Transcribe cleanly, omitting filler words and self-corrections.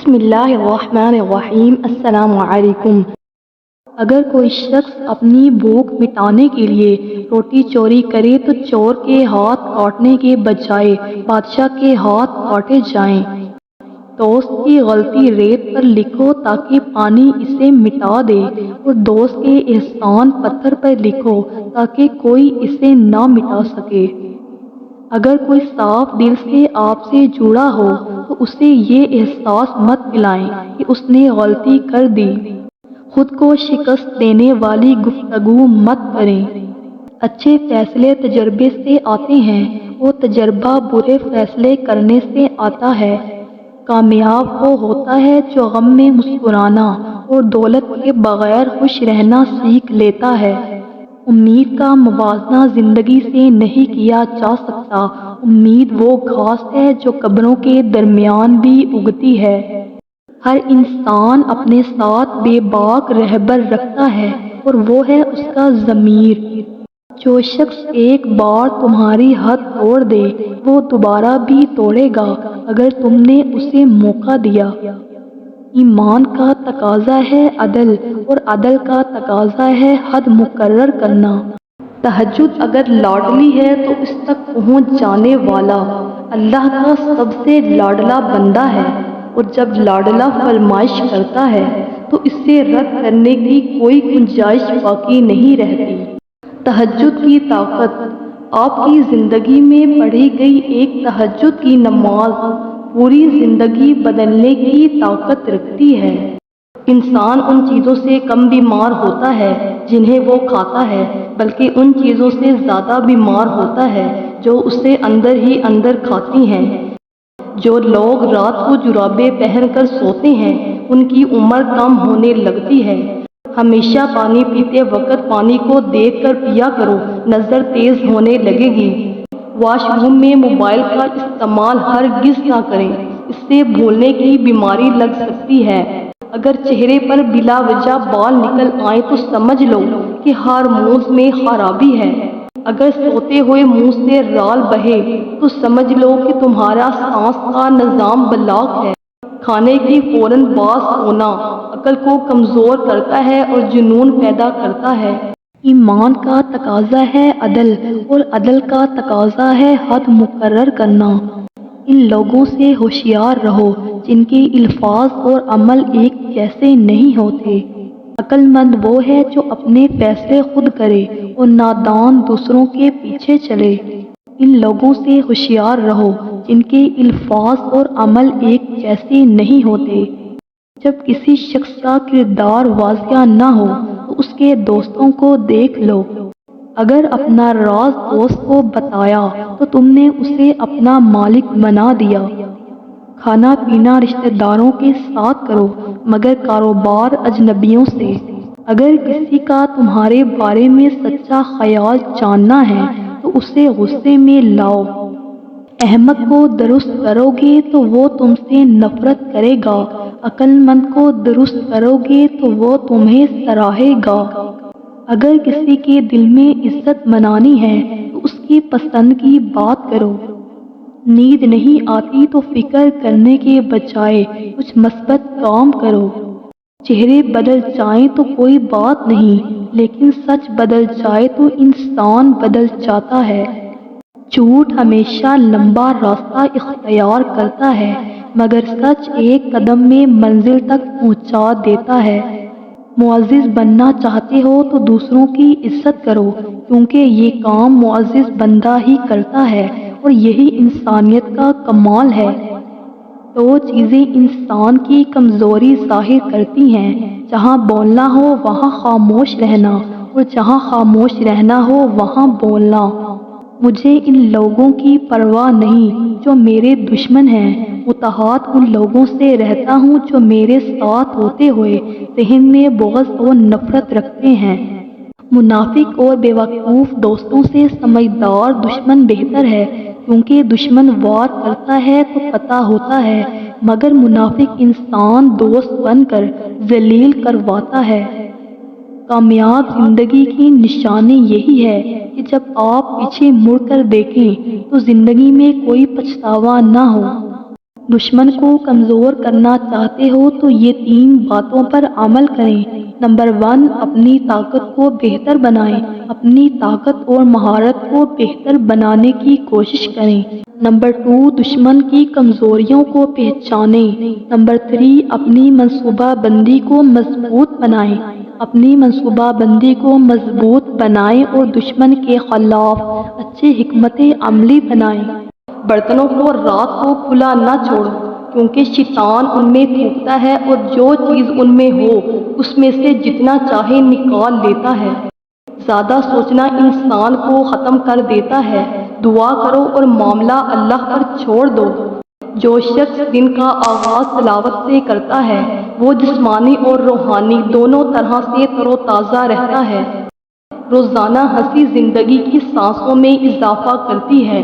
بسم اللہ الرحمن الرحیم۔ السلام علیکم۔ اگر کوئی شخص اپنی بھوک مٹانے کے لیے روٹی چوری کرے تو چور کے ہاتھ کاٹنے کے بجائے بادشاہ کے ہاتھ کاٹے جائیں۔ دوست کی غلطی ریت پر لکھو تاکہ پانی اسے مٹا دے، اور دوست کے احسان پتھر پر لکھو تاکہ کوئی اسے نہ مٹا سکے۔ اگر کوئی صاف دل سے آپ سے جڑا ہو تو اسے یہ احساس مت دلائیں کہ اس نے غلطی کر دی۔ خود کو شکست دینے والی گفتگو مت کریں۔ اچھے فیصلے تجربے سے آتے ہیں اور تجربہ برے فیصلے کرنے سے آتا ہے۔ کامیاب وہ ہوتا ہے جو غم میں مسکرانا اور دولت کے بغیر خوش رہنا سیکھ لیتا ہے۔ امید کا موازنہ زندگی سے نہیں کیا جا سکتا۔ امید وہ گھاس ہے جو قبروں کے درمیان بھی اگتی ہے۔ ہر انسان اپنے ساتھ بے باک رہبر رکھتا ہے اور وہ ہے اس کا ضمیر۔ جو شخص ایک بار تمہاری حد توڑ دے وہ دوبارہ بھی توڑے گا اگر تم نے اسے موقع دیا۔ ایمان کا تقاضا ہے عدل اور عدل کا تقاضا ہے حد مقرر کرنا۔ تہجد اگر لاڈلی ہے تو اس تک پہنچ جانے والا اللہ کا سب سے لاڈلا بندہ ہے، اور جب لاڈلا فرمائش کرتا ہے تو اس سے رد کرنے کی کوئی گنجائش باقی نہیں رہتی۔ تہجد کی طاقت۔ آپ کی زندگی میں پڑھی گئی ایک تہجد کی نماز پوری زندگی بدلنے کی طاقت رکھتی ہے۔ انسان ان چیزوں سے کم بیمار ہوتا ہے جنہیں وہ کھاتا ہے، بلکہ ان چیزوں سے زیادہ بیمار ہوتا ہے جو اسے اندر ہی اندر کھاتی ہیں۔ جو لوگ رات کو جرابیں پہن کر سوتے ہیں ان کی عمر کم ہونے لگتی ہے۔ ہمیشہ پانی پیتے وقت پانی کو دیکھ کر پیا کرو، نظر تیز ہونے لگے گی۔ واش روم میں موبائل کا استعمال ہرگز نہ کریں، اس سے بھولنے کی بیماری لگ سکتی ہے۔ اگر چہرے پر بلا وجہ بال نکل آئیں تو سمجھ لو کہ ہارمونز میں خرابی ہے۔ اگر سوتے ہوئے منہ سے رال بہے تو سمجھ لو کہ تمہارا سانس کا نظام بلاک ہے۔ کھانے کی فوراً بعد سونا عقل کو کمزور کرتا ہے اور جنون پیدا کرتا ہے۔ ایمان کا تقاضا ہے عدل اور عدل کا تقاضا ہے حد مقرر کرنا۔ ان لوگوں سے ہوشیار رہو جن کے الفاظ اور عمل ایک جیسے نہیں ہوتے۔ عقل مند وہ ہے جو اپنے فیصلے خود کرے اور نادان دوسروں کے پیچھے چلے۔ ان لوگوں سے ہوشیار رہو جن کے الفاظ اور عمل ایک جیسے نہیں ہوتے۔ جب کسی شخص کا کردار واضح نہ ہو تو اس کے دوستوں کو دیکھ لو۔ اگر اپنا راز دوست کو بتایا تو تم نے اسے اپنا مالک بنا دیا۔ کھانا پینا رشتہ داروں کے ساتھ کرو مگر کاروبار اجنبیوں سے۔ اگر کسی کا تمہارے بارے میں سچا خیال جاننا ہے تو اسے غصے میں لاؤ۔ احمق کو درست کرو گے تو وہ تم سے نفرت کرے گا، عقل مند کو درست کرو گے تو وہ تمہیں سراہے گا۔ اگر کسی کے دل میں عزت منانی ہے تو اس کی پسند کی بات کرو۔ نیند نہیں آتی تو فکر کرنے کے بجائے کچھ مثبت کام کرو۔ چہرے بدل جائیں تو کوئی بات نہیں، لیکن سچ بدل جائے تو انسان بدل جاتا ہے۔ جھوٹ ہمیشہ لمبا راستہ اختیار کرتا ہے مگر سچ ایک قدم میں منزل تک پہنچا دیتا ہے۔ معزز بننا چاہتے ہو تو دوسروں کی عزت کرو، کیونکہ یہ کام معزز بندہ ہی کرتا ہے اور یہی انسانیت کا کمال ہے۔ دو چیزیں انسان کی کمزوری ظاہر کرتی ہیں، جہاں بولنا ہو وہاں خاموش رہنا اور جہاں خاموش رہنا ہو وہاں بولنا۔ مجھے ان لوگوں کی پرواہ نہیں جو میرے دشمن ہیں، متحد ان لوگوں سے رہتا ہوں جو میرے ساتھ ہوتے ہوئے ذہن میں بغض اور نفرت رکھتے ہیں۔ منافق اور بیوقوف دوستوں سے سمجھدار دشمن بہتر ہے، کیونکہ دشمن وار کرتا ہے تو پتہ ہوتا ہے مگر منافق انسان دوست بن کر ذلیل کرواتا ہے۔ کامیاب زندگی کی نشانی یہی ہے کہ جب آپ پیچھے مڑ کر دیکھیں تو زندگی میں کوئی پچھتاوا نہ ہو۔ دشمن کو کمزور کرنا چاہتے ہو تو یہ 3 باتوں پر عمل کریں۔ نمبر 1، اپنی طاقت کو بہتر بنائیں۔ اپنی طاقت اور مہارت کو بہتر بنانے کی کوشش کریں۔ نمبر 2، دشمن کی کمزوریوں کو پہچانیں۔ نمبر 3، اپنی منصوبہ بندی کو مضبوط بنائیں۔ اپنی منصوبہ بندی کو مضبوط بنائیں اور دشمن کے خلاف اچھے حکمت عملی بنائیں۔ برتنوں کو رات کو کھلا نہ چھوڑو، کیونکہ شیطان ان میں تھوکتا ہے اور جو چیز ان میں ہو اس میں سے جتنا چاہے نکال لیتا ہے۔ زیادہ سوچنا انسان کو ختم کر دیتا ہے۔ دعا کرو اور معاملہ اللہ پر چھوڑ دو۔ جو شخص دن کا آغاز تلاوت سے کرتا ہے وہ جسمانی اور روحانی دونوں طرح سے تر و تازہ رہتا ہے۔ روزانہ ہنسی زندگی کی سانسوں میں اضافہ کرتی ہے۔